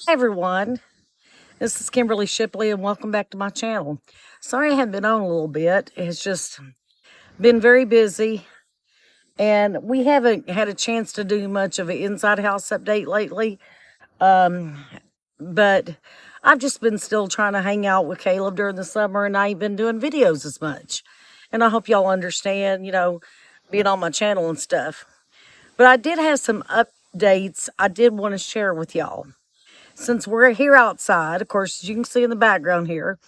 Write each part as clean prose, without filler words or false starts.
Hi everyone, this is Kimberly Shipley and welcome back to my channel. Sorry I haven't been on a little bit. It's just been very busy and we haven't had a chance to do much of an inside house update lately. But I've just been still trying to hang out with Caleb during the summer and I ain't been doing videos as much. And I hope y'all understand, being on my channel and stuff. But I did have some updates I did want to share with y'all. Since we're here outside, of course, as you can see in the background here,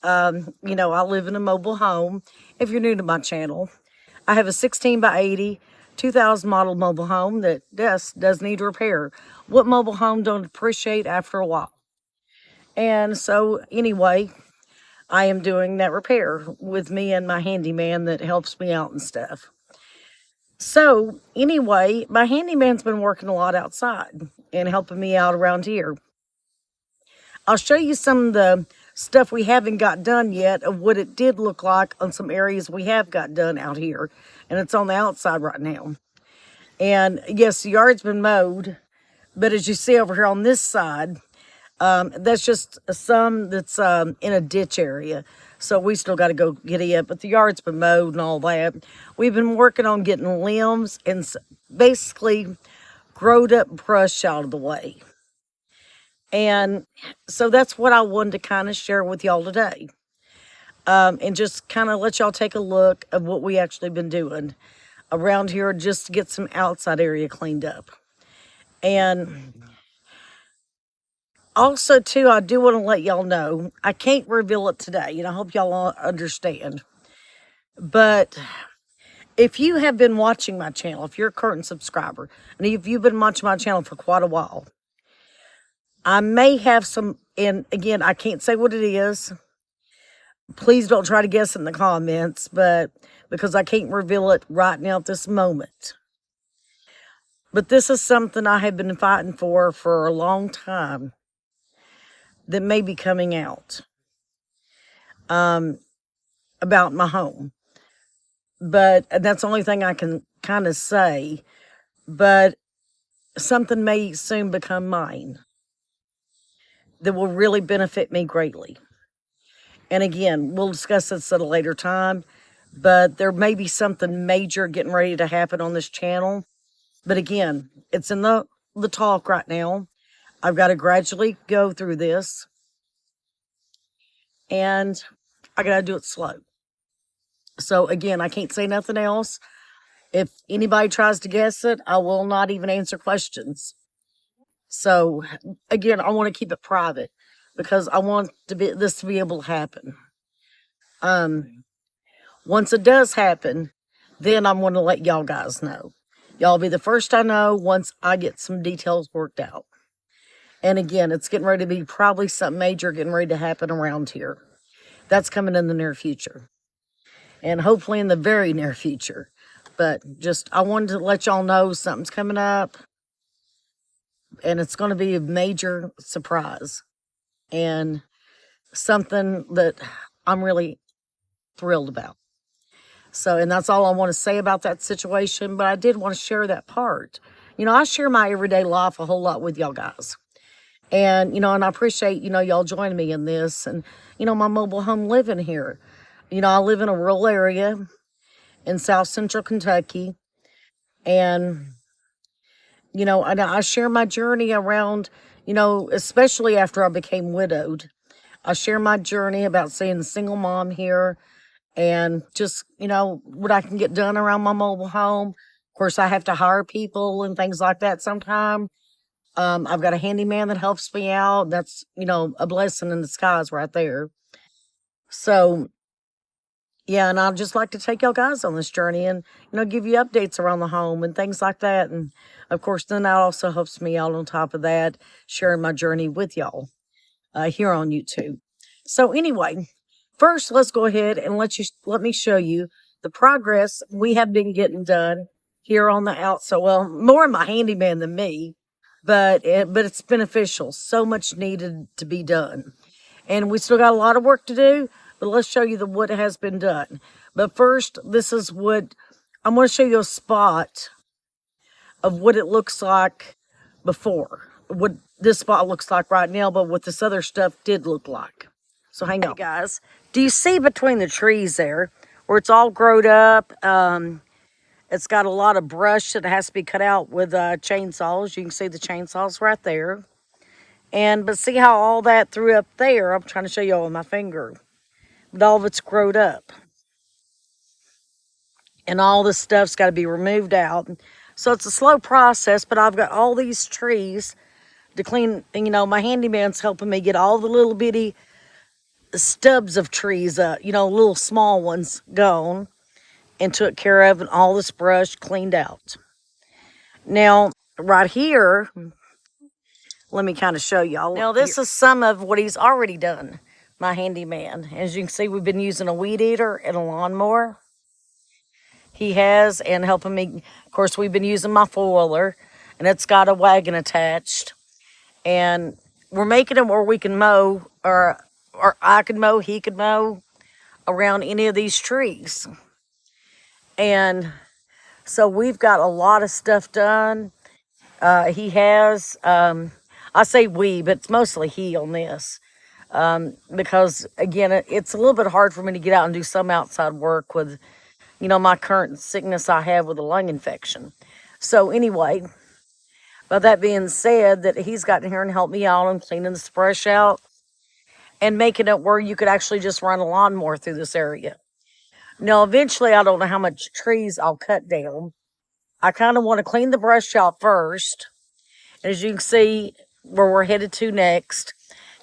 I live in a mobile home. If you're new to my channel, I have a 16 by 80, 2000 model mobile home that does need repair. What mobile home don't appreciate after a while? And so, anyway, I am doing that repair with me and my handyman that helps me out and stuff. So, anyway, my handyman's been working a lot outside and helping me out around here. I'll show you some of the stuff we haven't got done yet of what it did look like on some areas we have got done out here. And it's on the outside right now. And yes, the yard's been mowed. But as you see over here on this side, that's just some that's in a ditch area. So we still got to go get it. But the yard's been mowed and all that. We've been working on getting limbs and basically growed up brush out of the way. And so that's what I wanted to kind of share with y'all today. And just kind of let y'all take a look of what we actually been doing around here just to get some outside area cleaned up. And also, too, I do want to let y'all know, I can't reveal it today, and I hope y'all all understand. But if you have been watching my channel, if you're a current subscriber, and if you've been watching my channel for quite a while, I may have some, and again, I can't say what it is. Please don't try to guess in the comments, but because I can't reveal it right now at this moment. But this is something I have been fighting for a long time that may be coming out about my home. But that's the only thing I can kind of say. But something may soon become mine that will really benefit me greatly. And again, we'll discuss this at a later time, but there may be something major getting ready to happen on this channel. But again, it's in the talk right now. I've got to gradually go through this, and I got to do it slow. So again, I can't say nothing else. If anybody tries to guess it, I will not even answer questions. So again, I want to keep it private because I want this to be able to happen. Once it does happen, then I'm going to let y'all guys know. Y'all be the first I know once I get some details worked out. And again, it's getting ready to be probably something major getting ready to happen around here. That's coming in the near future. And hopefully in the very near future. But just, I wanted to let y'all know something's coming up. And it's going to be a major surprise. And something that I'm really thrilled about. So, and that's all I want to say about that situation. But I did want to share that part. I share my everyday life a whole lot with y'all guys. And, and I appreciate, y'all joining me in this and, my mobile home living here. I live in a rural area in South Central Kentucky. And, and I share my journey around, especially after I became widowed. I share my journey about being a single mom here and just, what I can get done around my mobile home. Of course, I have to hire people and things like that sometimes. I've got a handyman that helps me out. That's, a blessing in disguise right there. So, yeah, and I'd just like to take y'all guys on this journey and, give you updates around the home and things like that. And, of course, then that also helps me out on top of that, sharing my journey with y'all here on YouTube. So, anyway, first, let's go ahead and let me show you the progress we have been getting done here on the outside. Well, more my handyman than me. But it's beneficial. So much needed to be done. And we still got a lot of work to do, but let's show you what has been done. But first, this is what I'm going to show you a spot of what it looks like before. this spot looks like right now, but what this other stuff did look like. So hang on. Hey guys, do you see between the trees there where it's all growed up? It's got a lot of brush that has to be cut out with chainsaws. You can see the chainsaws right there. But see how all that threw up there? I'm trying to show you all with my finger. But all of it's growed up. And all this stuff's got to be removed out. So it's a slow process, but I've got all these trees to clean. And, my handyman's helping me get all the little bitty stubs of trees, little small ones gone and took care of, and all this brush cleaned out. Now, right here, let me kind of show y'all. Now, this is some of what he's already done, my handyman. As you can see, we've been using a weed eater and a lawnmower. He has, and helping me. Of course, we've been using my four-wheeler, and it's got a wagon attached. And we're making it where we can mow, or I could mow, he could mow around any of these trees. And so we've got a lot of stuff done. He has, I say we, but it's mostly he on this. Because, again, it's a little bit hard for me to get out and do some outside work with, my current sickness I have with a lung infection. So anyway, by that being said, that he's gotten here and helped me out on cleaning this brush out and making it where you could actually just run a lawnmower through this area. Now, eventually, I don't know how much trees I'll cut down. I kind of want to clean the brush out first. As you can see, where we're headed to next,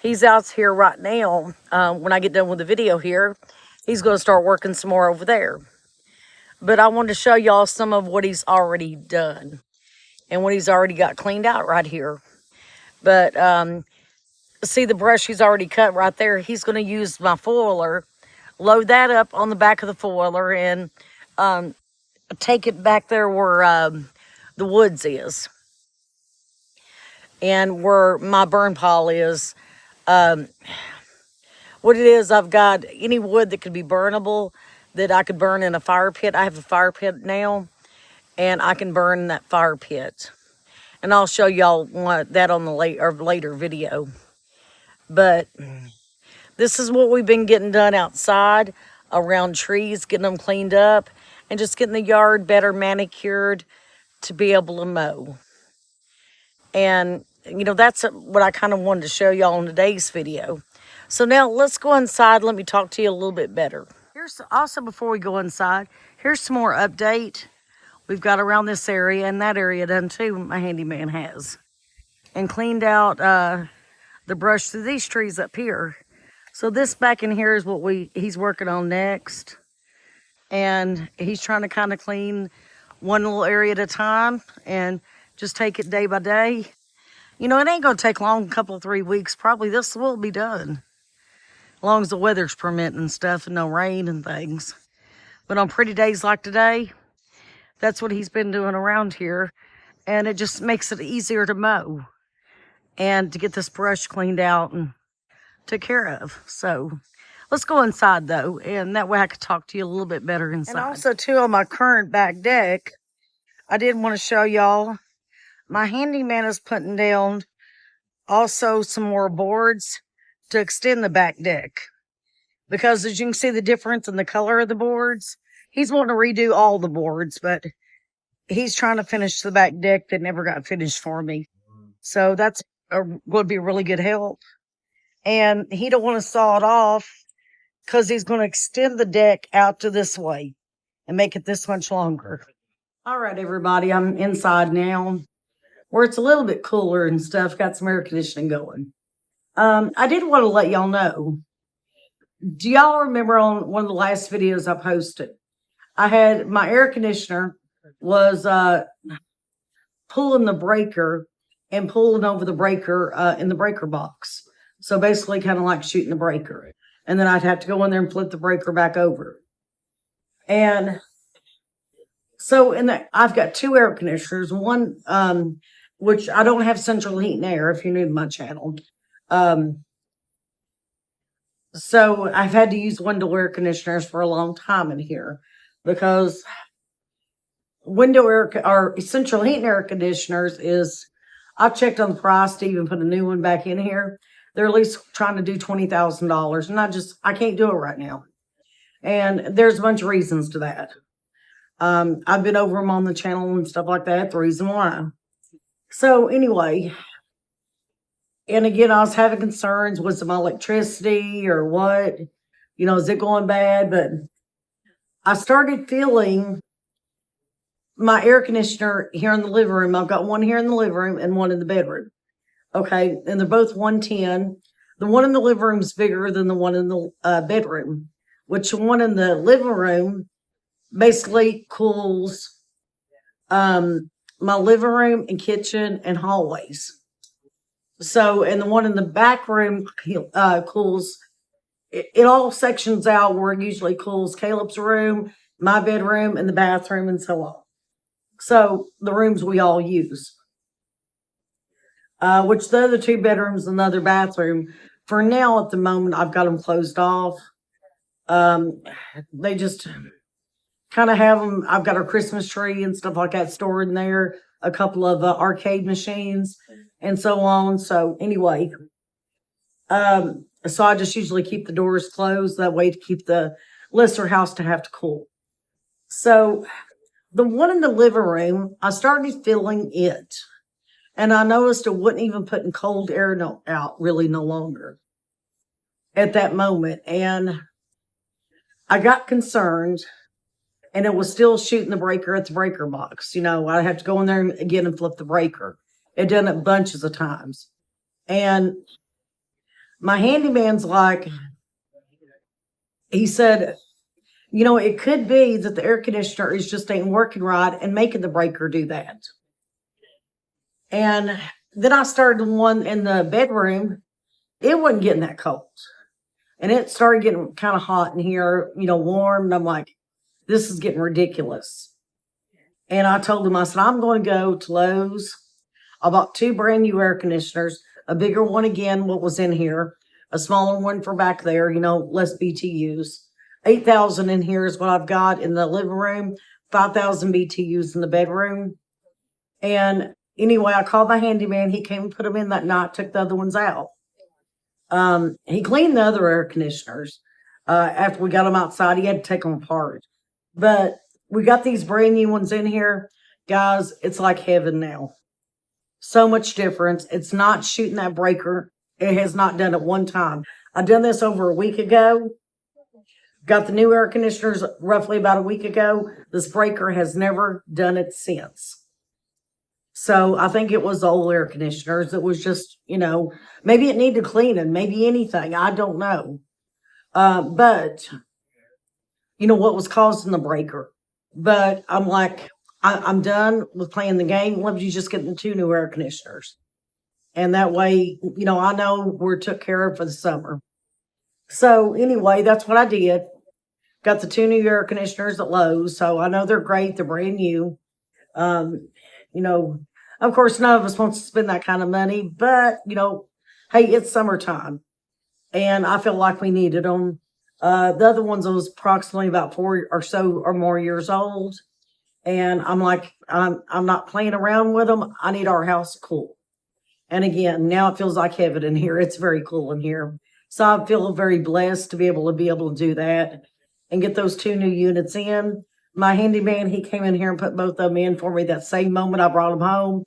he's out here right now. When I get done with the video here, he's going to start working some more over there. But I wanted to show y'all some of what he's already done and what he's already got cleaned out right here. But see the brush he's already cut right there? He's going to use my four-wheeler, load that up on the back of the four-wheeler, and take it back there where the woods is and where my burn pile is. What it is, I've got any wood that could be burnable that I could burn in a fire pit. I have a fire pit now, and I can burn in that fire pit. And I'll show y'all that on the later video. But this is what we've been getting done outside around trees, getting them cleaned up, and just getting the yard better manicured to be able to mow. And, that's what I kind of wanted to show y'all in today's video. So now let's go inside. Let me talk to you a little bit better. Here's also, before we go inside, here's some more update we've got around this area, and that area done too, my handyman has. And cleaned out the brush through these trees up here. So this back in here is what he's working on next. And he's trying to kind of clean one little area at a time and just take it day by day. It ain't going to take long, a couple, 3 weeks. Probably this will be done. As long as the weather's permitting and stuff and no rain and things. But on pretty days like today, that's what he's been doing around here. And it just makes it easier to mow and to get this brush cleaned out and took care of. So let's go inside though, and that way I could talk to you a little bit better inside. And also too, on my current back deck, I did want to show y'all, my handyman is putting down also some more boards to extend the back deck. Because as you can see the difference in the color of the boards, he's wanting to redo all the boards, but he's trying to finish the back deck that never got finished for me. So that's going to be a really good help. And he don't want to saw it off because he's going to extend the deck out to this way and make it this much longer. All right, everybody, I'm inside now where it's a little bit cooler and stuff. Got some air conditioning going. I did want to let y'all know. Do y'all remember on one of the last videos I posted, I had my air conditioner was pulling the breaker and pulling over the breaker in the breaker box. So basically kind of like shooting the breaker. And then I'd have to go in there and flip the breaker back over. And so I've got two air conditioners. One, which I don't have central heat and air if you're new to my channel. So I've had to use window air conditioners for a long time in here because window air or central heat and air conditioners is I've checked on the price to even put a new one back in here. They're at least trying to do $20,000, and I can't do it right now. And there's a bunch of reasons to that. I've been over them on the channel and stuff like that. The reason why. So anyway, and again, I was having concerns. Was it my electricity or what? Is it going bad? But I started feeling my air conditioner here in the living room. I've got one here in the living room and one in the bedroom. Okay. And they're both 110. The one in the living room is bigger than the one in the bedroom, which one in the living room basically cools my living room and kitchen and hallways. So, and the one in the back room cools, it all sections out where it usually cools Caleb's room, my bedroom, and the bathroom, and so on. So, the rooms we all use. Which the other two bedrooms and the other bathroom, for now at the moment, I've got them closed off. They just kind of have them. I've got a Christmas tree and stuff like that stored in there, a couple of arcade machines and so on. So anyway, so I just usually keep the doors closed that way to keep the lesser house to have to cool. So the one in the living room, I started feeling it. And I noticed it wouldn't even putting cold air out really no longer at that moment. And I got concerned, and it was still shooting the breaker at the breaker box. I have to go in there again and flip the breaker. It done it bunches of times. And my handyman's like, he said, it could be that the air conditioner is just ain't working right and making the breaker do that. And then I started the one in the bedroom. It wasn't getting that cold. And it started getting kind of hot in here, warm. And I'm like, this is getting ridiculous. And I told him, I said, I'm going to go to Lowe's. I bought 2 brand new air conditioners, a bigger one again, what was in here, a smaller one for back there, less BTUs. 8,000 in here is what I've got in the living room, 5,000 BTUs in the bedroom. And anyway, I called my handyman. He came and put them in that night, took the other ones out. He cleaned the other air conditioners. After we got them outside, he had to take them apart. But we got these brand new ones in here. Guys, it's like heaven now. So much difference. It's not shooting that breaker. It has not done it one time. I done this over a week ago. Got the new air conditioners roughly about a week ago. This breaker has never done it since. So I think it was the old air conditioners. It was just, maybe it needed cleaning, maybe anything. I don't know. But what was causing the breaker. But I'm like, I'm done with playing the game. Let me just get the 2 new air conditioners. And that way, I know we're took care of for the summer. So anyway, that's what I did. Got the 2 new air conditioners at Lowe's. So I know they're great. They're brand new. Of course, none of us wants to spend that kind of money, but hey, it's summertime and I feel like we needed them. The other ones was approximately about 4 or so or more years old. And I'm like, I'm not playing around with them. I need our house cool. And again, now it feels like heaven in here. It's very cool in here. So I feel very blessed to be able to do that and get those 2 new units in. My handyman, he came in here and put both of them in for me that same moment I brought them home.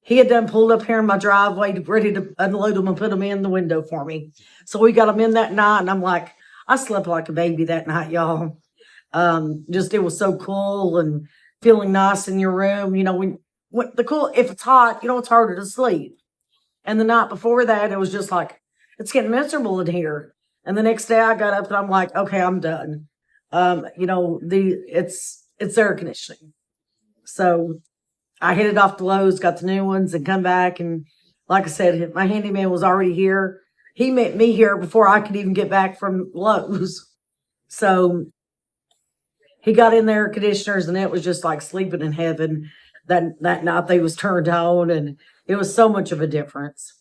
He had done pulled up here in my driveway, ready to unload them and put them in the window for me. So we got them in that night, and I'm like, I slept like a baby that night, y'all. It was so cool and feeling nice in your room. If it's hot, it's harder to sleep. And the night before that, it was just like, it's getting miserable in here. And the next day I got up and I'm like, okay, I'm done. It's air conditioning. So I headed off to Lowe's, got the new ones, and come back. And like I said, my handyman was already here. He met me here before I could even get back from Lowe's. So he got in the air conditioners, and it was just like sleeping in heaven. That night they was turned on, and it was so much of a difference.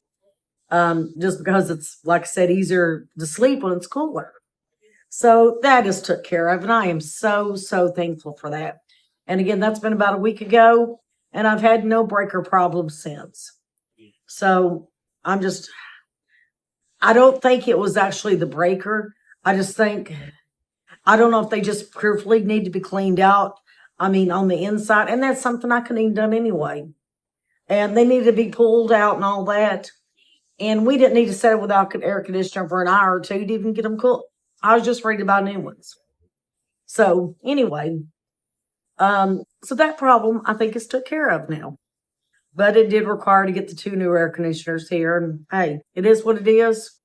Just because it's, like I said, easier to sleep when it's cooler. So that is took care of, and I am so, so thankful for that. And again, that's been about a week ago, and I've had no breaker problems since. So I'm just, I don't think it was actually the breaker. I just think, I don't know if they just prayerfully need to be cleaned out. I mean, on the inside, and that's something I couldn't even done anyway. And they need to be pulled out and all that. And we didn't need to set it without air conditioner for an hour or two to even get them cooked. I was just ready to buy new ones. So anyway, so that problem I think is took care of now. But it did require to get the two new air conditioners here. And hey, it is what it is.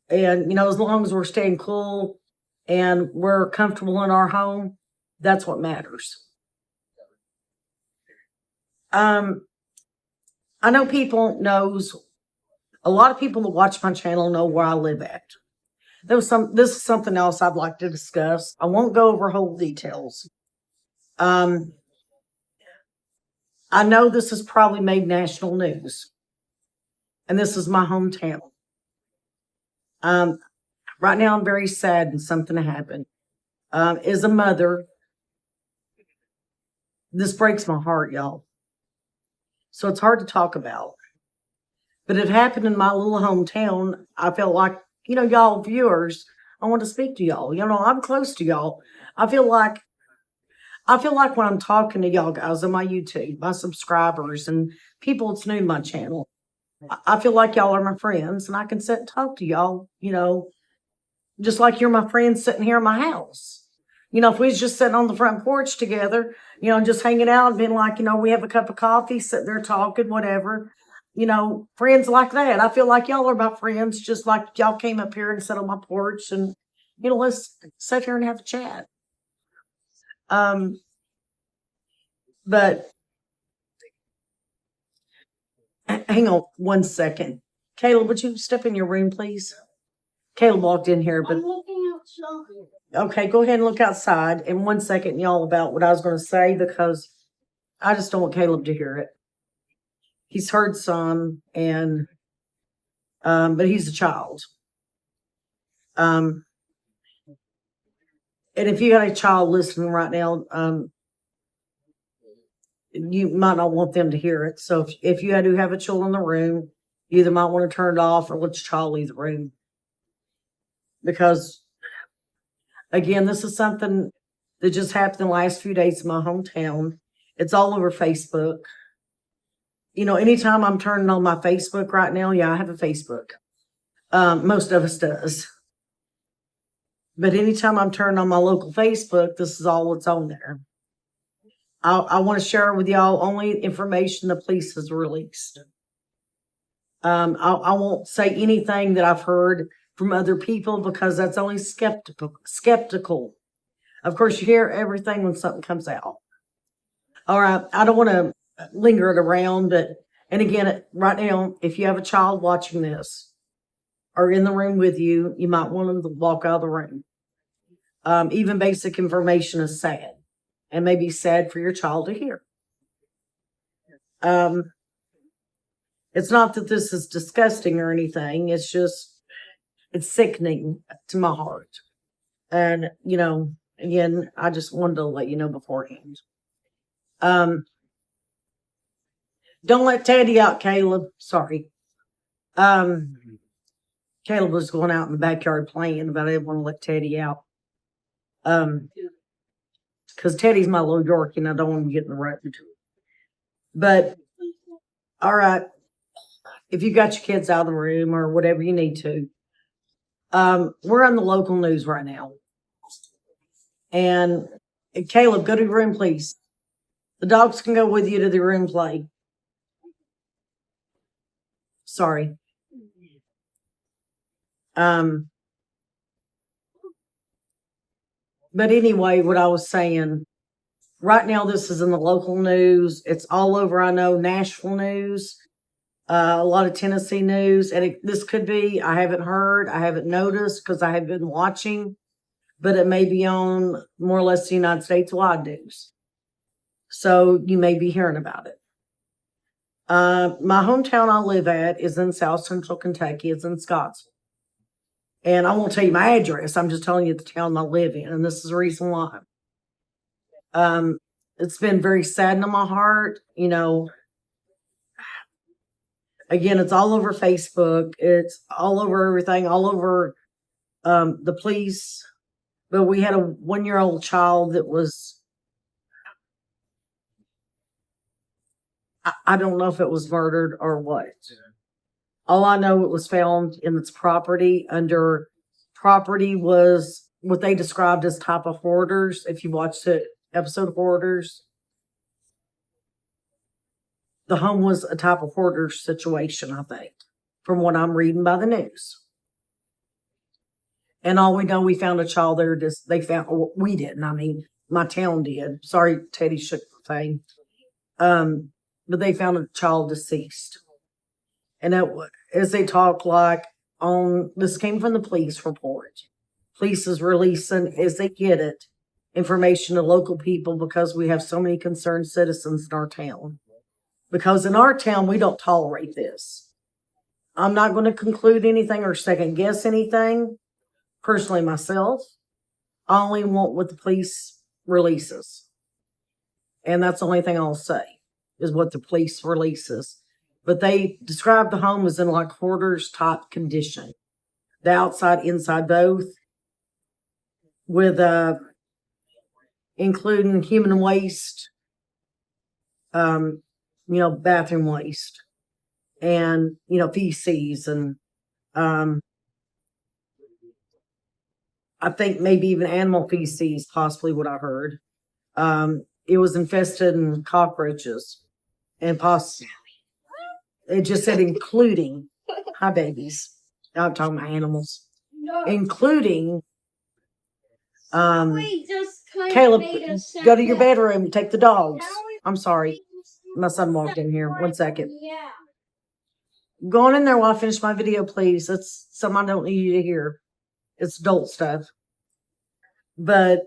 And as long as we're staying cool and we're comfortable in our home, that's what matters. I know people knows a lot of people that watch my channel know where I live at. This is something else I'd like to discuss. I won't go over whole details. Um, I know this has probably made national news, and this is my hometown. Right now I'm very sad and something happened. As a mother, this breaks my heart, y'all. So it's hard to talk about. But it happened in my little hometown. I felt like, y'all viewers, I want to speak to y'all. I'm close to y'all. I feel like when I'm talking to y'all guys on my YouTube, my subscribers and people that's new to my channel, I feel like y'all are my friends and I can sit and talk to y'all, just like you're my friends sitting here in my house. If we was just sitting on the front porch together, just hanging out and being like, we have a cup of coffee, sitting there talking, whatever, friends like that. I feel like y'all are my friends, just like y'all came up here and sat on my porch and, let's sit here and have a chat. But hang on one second. Caleb, would you step in your room, please? Caleb walked in here, but okay, go ahead and look outside. In 1 second, y'all, about what I was going to say, because I just don't want Caleb to hear it. He's heard some, and but he's a child. And if you got a child listening right now, you might not want them to hear it. So if you do have a child in the room, you either might want to turn it off or let your child leave the room. Because, again, this is something that just happened in the last few days in my hometown. It's all over Facebook. Anytime I'm turning on my Facebook right now, yeah, I have a Facebook. Most of us does. But anytime I'm turning on my local Facebook, this is all that's on there. I want to share with y'all only information the police has released. I won't say anything that I've heard from other people because that's only skeptical. Of course, you hear everything when something comes out. All right, I don't want to linger it around, and again, right now, if you have a child watching this or in the room with you, you might want them to walk out of the room. Even basic information is sad and may be sad for your child to hear. It's not that this is disgusting or anything. It's sickening to my heart. And, again, I just wanted to let you know beforehand. Don't let Teddy out, Caleb. Sorry. Caleb was going out in the backyard playing, but I didn't want to let Teddy out. Because Teddy's my little Yorkie and I don't want him getting the road. But, all right, if you got your kids out of the room or whatever you need to, we're on the local news right now. And Caleb, go to your room, please. The dogs can go with you to the room play. Sorry. But anyway, what I was saying, right now, this is in the local news. It's all over, I know, Nashville news, a lot of Tennessee news. And this could be, I haven't heard, I haven't noticed because I have been watching, but it may be on more or less the United States wide news. So you may be hearing about it. My hometown I live at is in South Central Kentucky. It's in Scottsville. And I won't tell you my address. I'm just telling you the town I live in. And this is the reason why. It's been very saddening to my heart. Again, it's all over Facebook. It's all over everything, all over the police. But we had a 1-year-old child that was, I don't know if it was murdered or what. All I know, it was found in its property under property was what they described as type of hoarders. If you watched the episode of Hoarders, the home was a type of hoarder situation, I think, from what I'm reading by the news. And all we know, we found a child there. Just they found, we didn't. I mean, my town did. Sorry, Teddy shook the thing. But they found a child deceased. And as they talk, like on this came from the police report. Police is releasing as they get it information to local people because we have so many concerned citizens in our town. Because in our town, we don't tolerate this. I'm not going to conclude anything or second guess anything. Personally, myself, I only want what the police releases. And that's the only thing I'll say is what the police releases. But they describe the home as in like hoarders type condition. The outside, inside both, with including human waste, bathroom waste, and feces, and I think maybe even animal feces, possibly what I heard. It was infested in cockroaches, and it just said including. Hi, babies. I'm talking about animals, including. Caleb, go to your bedroom. Take the dogs. I'm sorry, my son walked in here. 1 second. Go on in there while I finish my video, please. That's something I don't need you to hear. It's adult stuff. But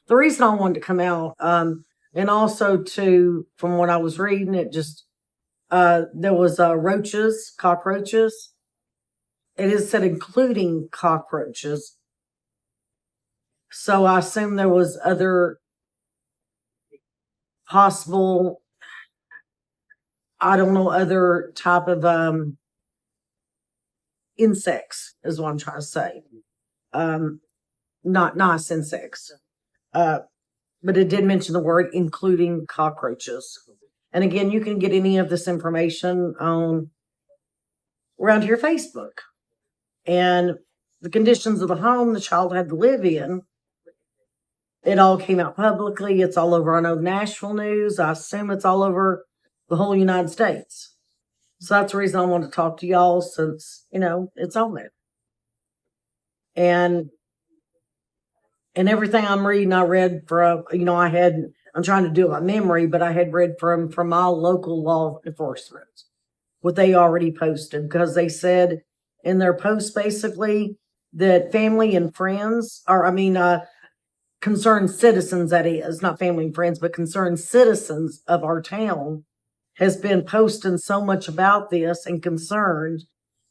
the reason I wanted to come out, and also from what I was reading, it just, there was cockroaches. It is said including cockroaches. So I assume there was other possible, I don't know, other type of insects is what I'm trying to say. Not nice insects. But it did mention the word including cockroaches. And again, you can get any of this information on around your Facebook. And the conditions of the home the child had to live in, it all came out publicly. It's all over, I know, Nashville news. I assume it's all over the whole United States. So that's the reason I wanted to talk to y'all, since, it's on there. And everything I'm reading, I read from, I'm trying to do it by memory, but I had read from my local law enforcement, what they already posted, because they said in their post basically that family and friends, concerned citizens, that is, not family and friends, but concerned citizens of our town has been posting so much about this and concerned.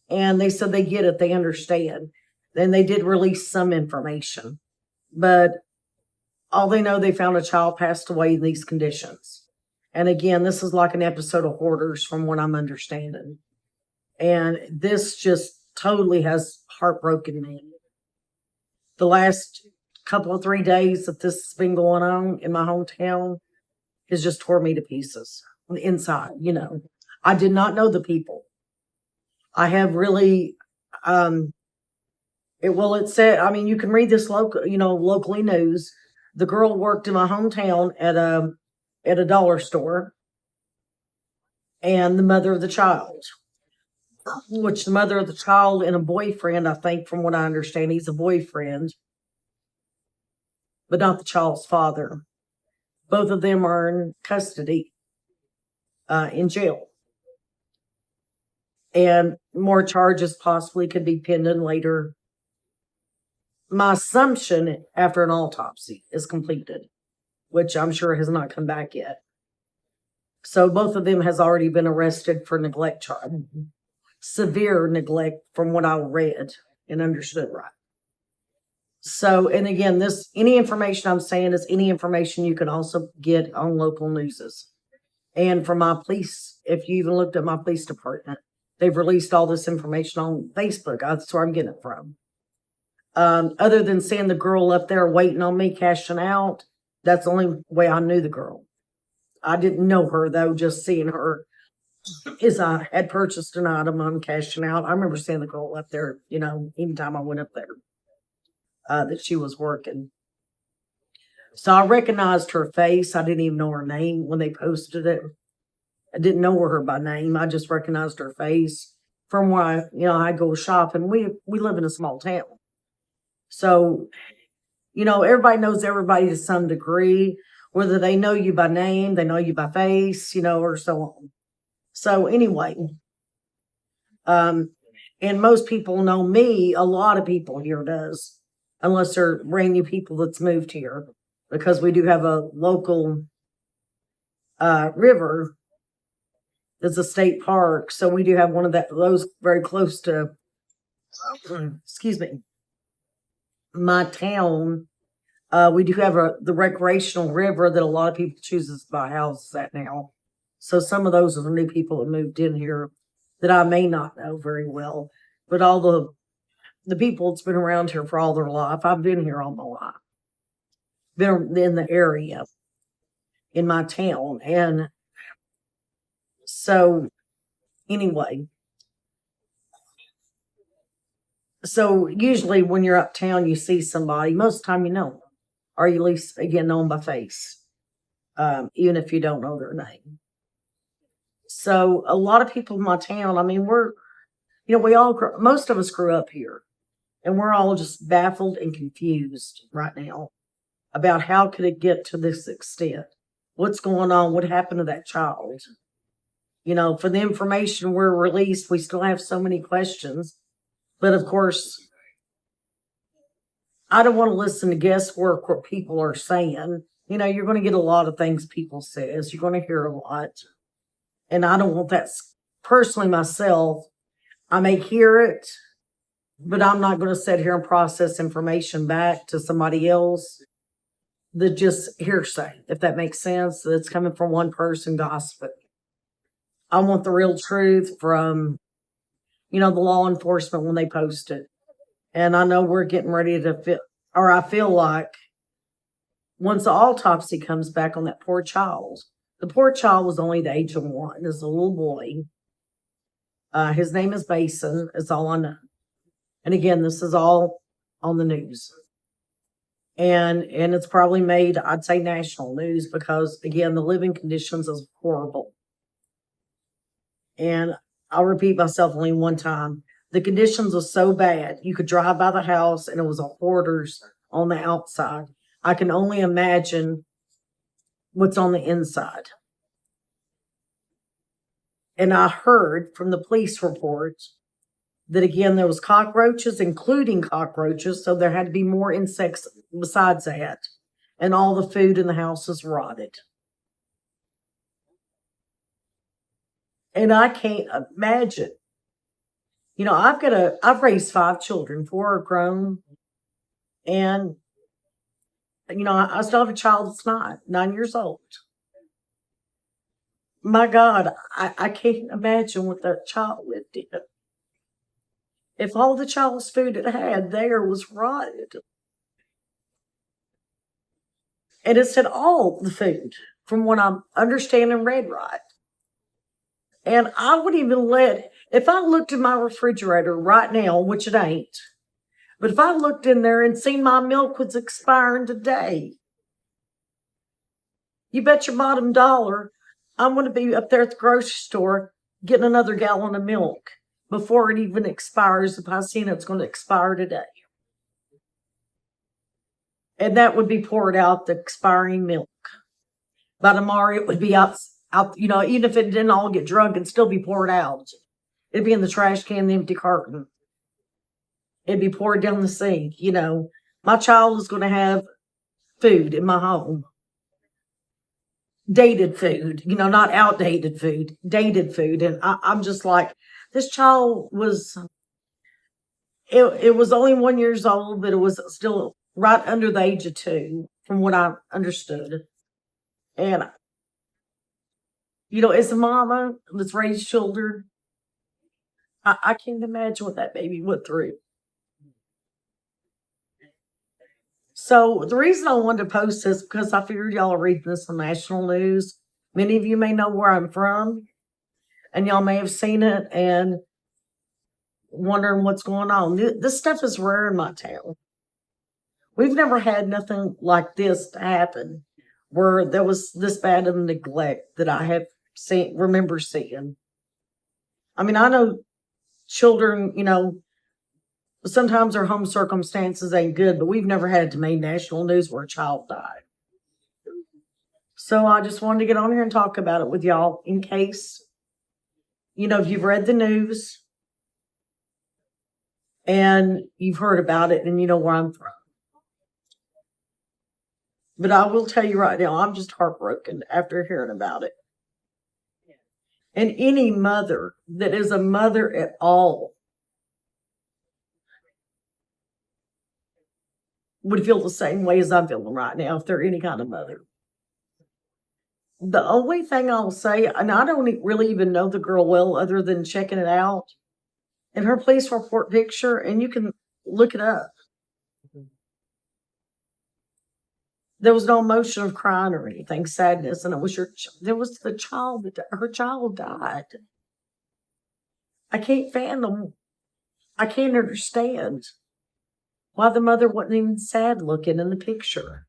And they said they get it, they understand. Then they did release some information. But all they know, they found a child passed away in these conditions. And again, this is like an episode of Hoarders from what I'm understanding. And this just totally has heartbroken me. The last couple of 3 days that this has been going on in my hometown has just tore me to pieces on the inside. I did not know the people. I have really, it said, you can read this locally news. The girl worked in my hometown at a dollar store, and the mother of the child, which the mother of the child and a boyfriend, I think, from what I understand, he's a boyfriend, but not the child's father. Both of them are in custody, in jail. And more charges possibly could be pending later. My assumption, after an autopsy is completed, which I'm sure has not come back yet. So both of them has already been arrested for neglect charge. Severe neglect from what I read and understood right. So, and again, any information I'm saying is any information you can also get on local newses. And from my police, if you even looked at my police department, they've released all this information on Facebook. That's where I'm getting it from. Other than seeing the girl up there waiting on me, cashing out, that's the only way I knew the girl. I didn't know her though, just seeing her is I had purchased an item on cashing out. I remember seeing the girl up there, anytime I went up there, that she was working. So I recognized her face. I didn't even know her name when they posted it. I didn't know her by name. I just recognized her face from where I go shopping. We live in a small town. So, everybody knows everybody to some degree, whether they know you by name, they know you by face, or so on. So anyway, and most people know me. A lot of people here does, unless they're brand new people that's moved here, because we do have a local river. It's a state park, so we do have one of those very close to, excuse me, my town. We do have the recreational river that a lot of people chooses to buy houses at now. So some of those are the new people that moved in here that I may not know very well, but all the people that's been around here for all their life. I've been here all my life, been in the area, in my town, and so anyway. So usually when you're uptown, you see somebody. Most of the time, you know them, or you at least again know them by face, even if you don't know their name. So a lot of people in my town. I mean, we all most of us grew up here, and we're all just baffled and confused right now about how could it get to this extent? What's going on? What happened to that child? For the information we're released, we still have so many questions. But of course, I don't want to listen to guesswork what people are saying. You're going to get a lot of things people says. You're going to hear a lot. And I don't want that personally myself. I may hear it, but I'm not going to sit here and process information back to somebody else that just hearsay, if that makes sense. That's coming from one person gossiping. I want the real truth from, the law enforcement when they post it. And I know we're getting ready to I feel like once the autopsy comes back on that poor child, the poor child was only the age of 1, is a little boy. His name is Basin, is all I know. And again, this is all on the news. And it's probably made, I'd say, national news because, again, the living conditions is horrible. And I'll repeat myself only one time. The conditions are so bad. You could drive by the house and it was a hoarders on the outside. I can only imagine what's on the inside. And I heard from the police reports that, again, there was cockroaches, including cockroaches, so there had to be more insects besides that. And all the food in the house is rotted. And I can't imagine. I've raised 5 children, 4 are grown, and I still have a child that's 9 years old. My God, I can't imagine what that child lived in. If all the child's food it had there was rotted. And it said all the food, from what I'm understanding read right. And I wouldn't even if I looked in my refrigerator right now, which it ain't, but if I looked in there and seen my milk was expiring today, you bet your bottom dollar I'm going to be up there at the grocery store getting another gallon of milk before it even expires if I seen it's going to expire today. And that would be poured out, the expiring milk. By tomorrow, it would be out, even if it didn't all get drunk, it'd still be poured out. It'd be in the trash can, the empty carton. It'd be poured down the sink. My child is going to have food in my home. Dated food, not outdated food, dated food. And I'm just like, this child was, it was only 1 year old, but it was still right under the age of 2, from what I understood. And as a mama that's raised children, I can't imagine what that baby went through. So the reason I wanted to post this because I figured y'all are reading this on national news. Many of you may know where I'm from, and y'all may have seen it and wondering what's going on. This stuff is rare in my town. We've never had nothing like this to happen where there was this bad of neglect that I have remember seeing. I mean, I know children, sometimes their home circumstances ain't good, but we've never had it to make national news where a child died. So I just wanted to get on here and talk about it with y'all in case, if you've read the news and you've heard about it and you know where I'm from. But I will tell you right now, I'm just heartbroken after hearing about it. And any mother that is a mother at all would feel the same way as I'm feeling right now if they're any kind of mother. The only thing I'll say, and I don't really even know the girl well other than checking it out, and her police report picture, and you can look it up. There was no emotion of crying or anything, sadness, and it was there was the child her child died. I can't fathom. I can't understand why the mother wasn't even sad looking in the picture.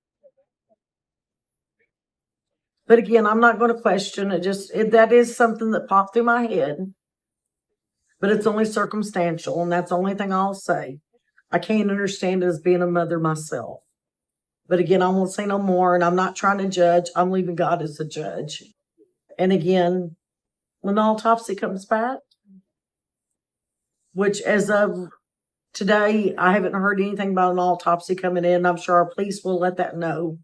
But again, I'm not going to question it. That is something that popped through my head, but it's only circumstantial, and that's the only thing I'll say. I can't understand it as being a mother myself. But again, I won't say no more, and I'm not trying to judge. I'm leaving God as the judge. And again, when the autopsy comes back, which as of today, I haven't heard anything about an autopsy coming in. I'm sure our police will let that know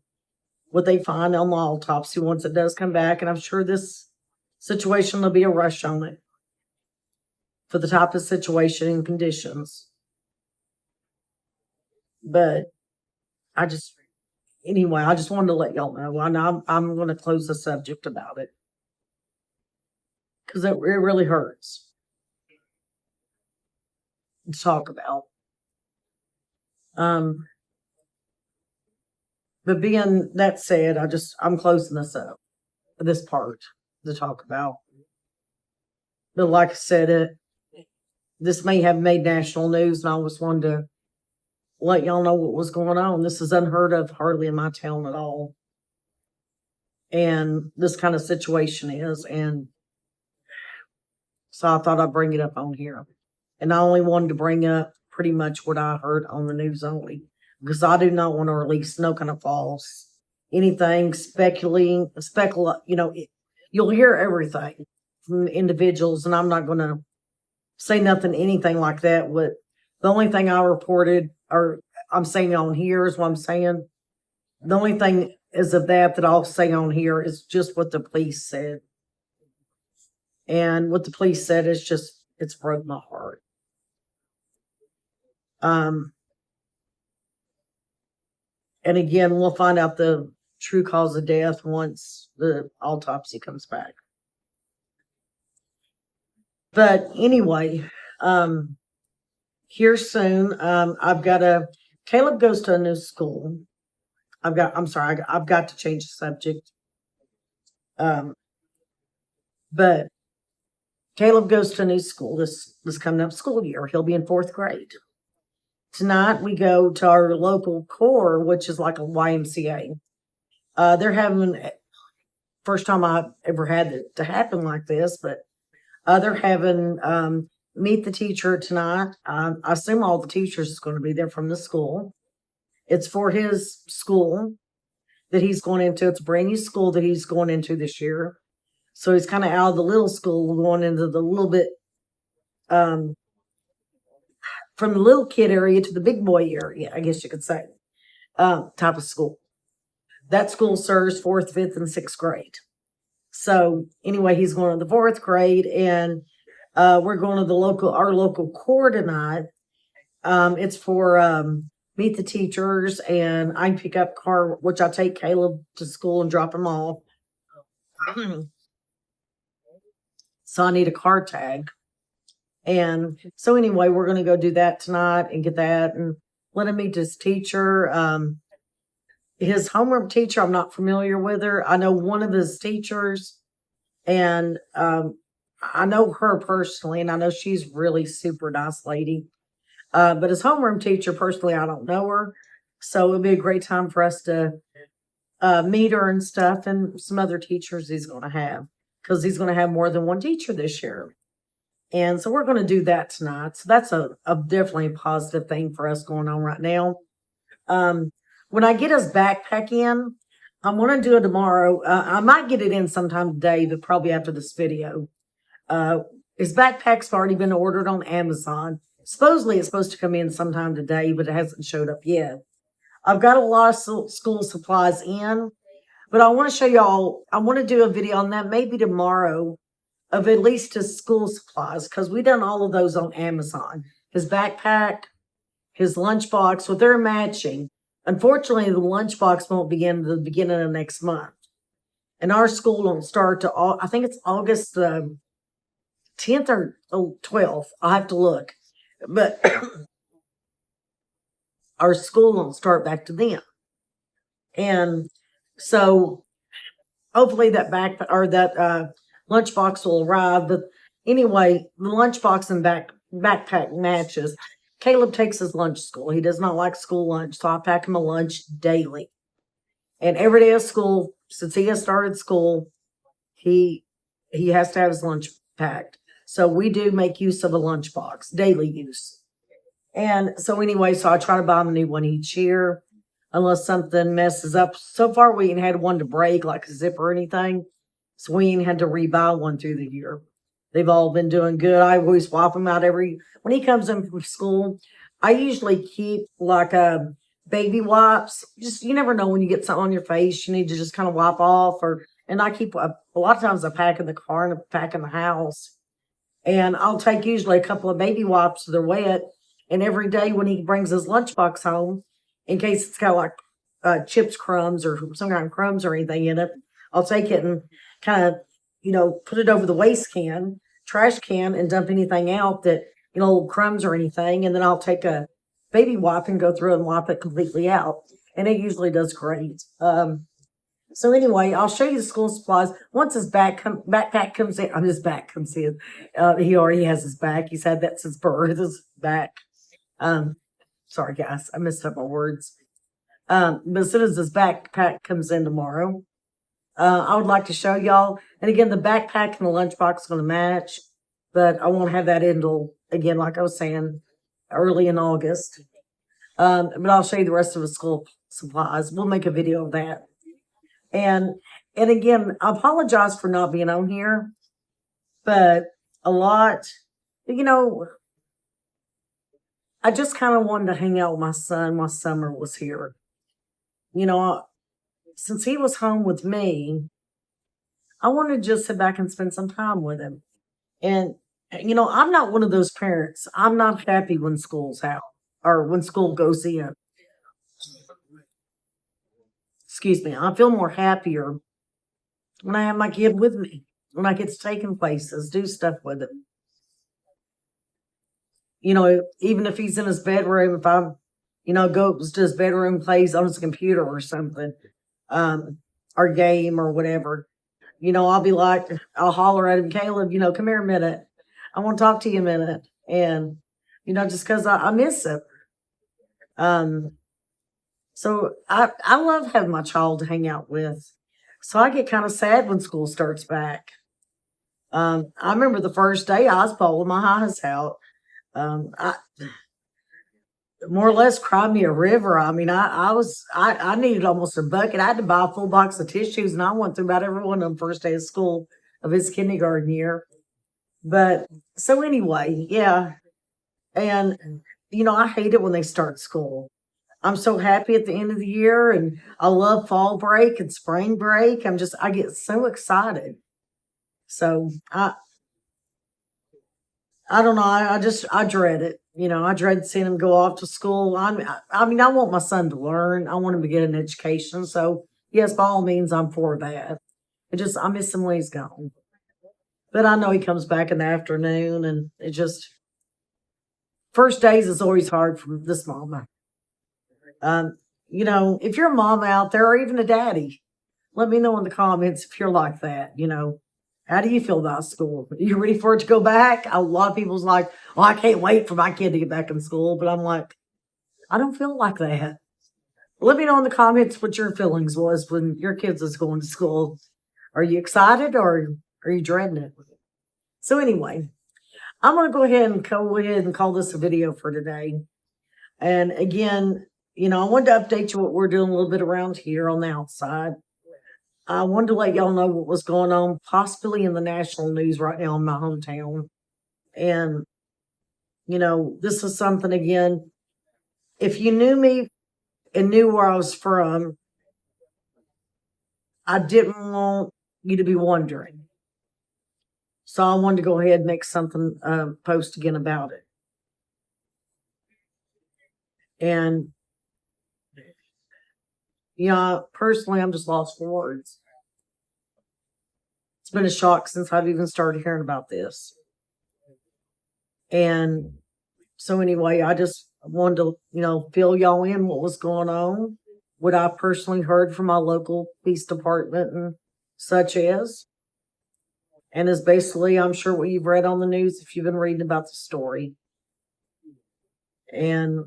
what they find on the autopsy once it does come back. And I'm sure this situation will be a rush on it for the type of situation and conditions. But I just wanted to let y'all know. I'm going to close the subject about it because it really hurts to talk about. But being that said, I'm closing this up, this part to talk about. But like I said, this may have made national news, and I just wanted to let y'all know what was going on. This is unheard of, hardly in my town at all. And this kind of situation is, and so I thought I'd bring it up on here. And I only wanted to bring up pretty much what I heard on the news only, because I do not want to release no kind of false anything, you'll hear everything from individuals, and I'm not going to say nothing, anything like that. What the only thing I reported, or I'm saying on here, is what I'm saying. The only thing is of that I'll say on here is just what the police said. And what the police said is it's broke my heart. And again, we'll find out the true cause of death once the autopsy comes back. But anyway, here soon, Caleb goes to a new school. I've got to change the subject. But Caleb goes to a new school this coming up school year. He'll be in 4th grade. Tonight we go to our local corps, which is like a YMCA. They're having, first time I've ever had it to happen like this, but they're having meet the teacher tonight. I assume all the teachers is going to be there from the school. It's for his school that he's going into. It's a brand new school that he's going into this year. So he's kind of out of the little school, going into the little bit, from the little kid area to the big boy area, I guess you could say, type of school. That school serves 4th, 5th, and 6th grade. So anyway, he's going to the 4th grade, and we're going to our local corps tonight. It's for meet the teachers, and I pick up car, which I take Caleb to school and drop him off. So I need a car tag. And so anyway, we're going to go do that tonight and get that and let him meet his teacher. His homeroom teacher, I'm not familiar with her. I know one of his teachers, and I know her personally, and I know she's really super nice lady. But his homeroom teacher, personally, I don't know her. So it'll be a great time for us to meet her and stuff, and some other teachers he's going to have, because he's going to have more than one teacher this year. And so we're going to do that tonight. So that's a definitely a positive thing for us going on right now. When I get his backpack in, I'm going to do it tomorrow. I might get it in sometime today, but probably after this video. His backpack's already been ordered on Amazon. Supposedly it's supposed to come in sometime today, but it hasn't showed up yet. I've got a lot of school supplies in, but I want to show y'all, I want to do a video on that maybe tomorrow of at least his school supplies, because we done all of those on Amazon. His backpack, his lunchbox, what they're matching. Unfortunately, the lunchbox won't begin until the beginning of next month. And our school won't start to, I think it's August 10th or 12th. I'll have to look. But our school won't start back to them. And so hopefully that lunchbox will arrive. But anyway, the lunchbox and backpack matches. Caleb takes his lunch to school. He does not like school lunch, so I pack him a lunch daily. And every day of school, since he has started school, he has to have his lunch packed. So we do make use of a lunchbox, daily use. And so anyway, so I try to buy him a new one each year, unless something messes up. So far, we ain't had one to break, like a zip or anything. So we ain't had to rebuy one through the year. They've all been doing good. I always swap them out when he comes in from school. I usually keep like baby wipes. Just, you never know when you get something on your face, you need to just kind of wipe off. And I keep, a lot of times I pack in the car and I pack in the house. And I'll take usually a couple of baby wipes so they're wet. And every day when he brings his lunchbox home, in case it's got like chips, crumbs, or some kind of crumbs or anything in it, I'll take it and kind of, put it over the waste can, trash can, and dump anything out that, crumbs or anything. And then I'll take a baby wipe and go through and wipe it completely out. And it usually does great. So anyway, I'll show you the school supplies. Once his backpack comes in, his back comes in. He already has his back. He's had that since birth, his back. Sorry guys, I messed up my words. But as soon as his backpack comes in tomorrow, I would like to show y'all. And again, the backpack and the lunchbox are going to match, but I won't have that until, again, like I was saying, early in August. But I'll show you the rest of the school supplies. We'll make a video of that. And again, I apologize for not being on here, but a lot, I just kind of wanted to hang out with my son while summer was here. Since he was home with me, I wanted to just sit back and spend some time with him. And, I'm not one of those parents. I'm not happy when school's out or when school goes in. Excuse me. I feel more happier when I have my kid with me, when I get to take him places, do stuff with him. Even if he's in his bedroom, if I, goes to his bedroom, plays on his computer or something, or game or whatever, I'll be like, I'll holler at him, Caleb, come here a minute. I want to talk to you a minute. And, just because I miss him. So I love having my child to hang out with. So I get kind of sad when school starts back. I remember the first day I was bawling my eyes out. I more or less cried me a river. I mean, I needed almost a bucket. I had to buy a full box of tissues, and I went through about every one of them first day of school of his kindergarten year. But so anyway, yeah. And, I hate it when they start school. I'm so happy at the end of the year, and I love fall break and spring break. I get so excited. So I don't know. I dread it. I dread seeing him go off to school. I mean, I want my son to learn. I want him to get an education. So yes, by all means, I'm for that. I miss him when he's gone. But I know he comes back in the afternoon, and it just first days is always hard for this mama. You know, if you're a mom out there or even a daddy, let me know in the comments if you're like that. You know, how do you feel about school? Are you ready for it to go back? A lot of people's like, oh, I can't wait for my kid to get back in school. But I'm like, I don't feel like that. Let me know in the comments what your feelings was when your kids was going to school. Are you excited or are you dreading it? So anyway, I'm going to go ahead and call this a video for today. And again, you know, I wanted to update you what we're doing a little bit around here on the outside. I wanted to let y'all know what was going on, possibly in the national news right now in my hometown. And, you know, this is something, again, if you knew me and knew where I was from, I didn't want you to be wondering. So I wanted to go ahead and make something, post again about it. And, you know, personally, I'm just lost for words. It's been a shock since I've even started hearing about this. And so anyway, I just wanted to, you know, fill y'all in what was going on, what I personally heard from my local police department and such as. And is basically, I'm sure, what you've read on the news if you've been reading about the story. And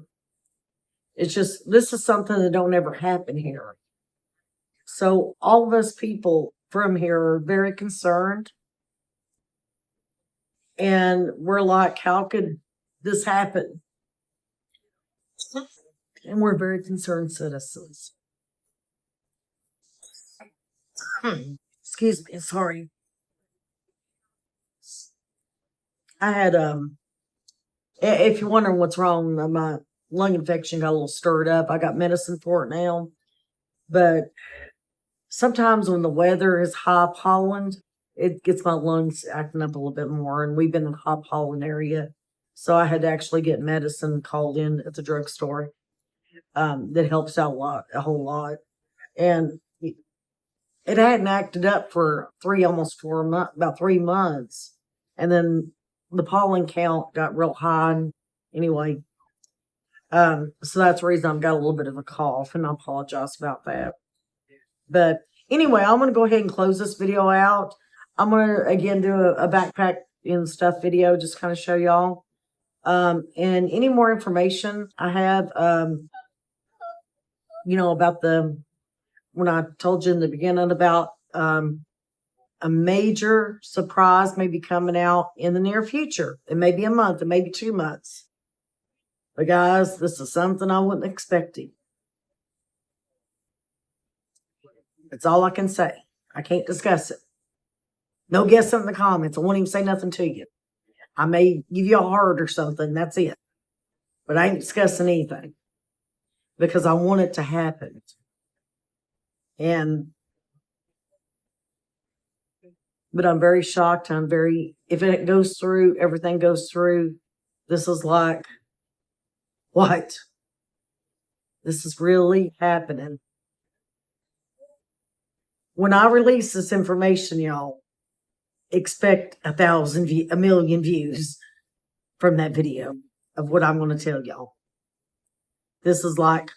it's just, this is something that don't ever happen here. So all of us people from here are very concerned. And we're like, how could this happen? And we're very concerned citizens. Excuse me, sorry. I had if you're wondering what's wrong, my lung infection got a little stirred up. I got medicine for it now. But sometimes when the weather is high pollen, it gets my lungs acting up a little bit more. And we've been in a high pollen area. So I had to actually get medicine called in at the drugstore. That helps out a whole lot. And it hadn't acted up for almost 4 months, about 3 months. And then the pollen count got real high. Anyway, so that's the reason I've got a little bit of a cough, and I apologize about that. But anyway, I'm going to go ahead and close this video out. I'm going to, again, do a backpack and stuff video, just kind of show y'all. And any more information I have, you know, about when I told you in the beginning about a major surprise may be coming out in the near future. It may be a month, it may be 2 months. But guys, this is something I wasn't expecting. That's all I can say. I can't discuss it. No guessing in the comments. I won't even say nothing to you. I may give you a heart or something. That's it. But I ain't discussing anything because I want it to happen. But I'm very shocked. If it goes through, everything goes through. This is like, what? This is really happening. When I release this information, y'all, expect 1,000,000 views from that video of what I'm going to tell y'all. This is like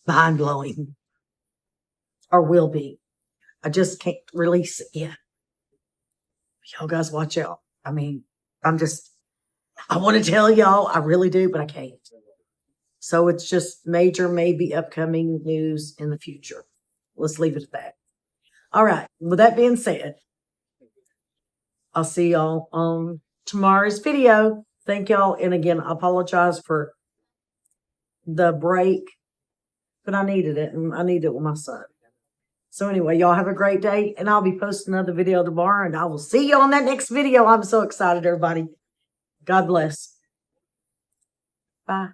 mind blowing, or will be. I just can't release it yet. Y'all guys watch out. I mean, I want to tell y'all, I really do, but I can't. So it's just major, maybe upcoming news in the future. Let's leave it at that. All right. With that being said, I'll see y'all on tomorrow's video. Thank y'all. And again, I apologize for the break, but I needed it, and I needed it with my son. So anyway, y'all have a great day, and I'll be posting another video tomorrow, and I will see you on that next video. I'm so excited, everybody. God bless. Bye.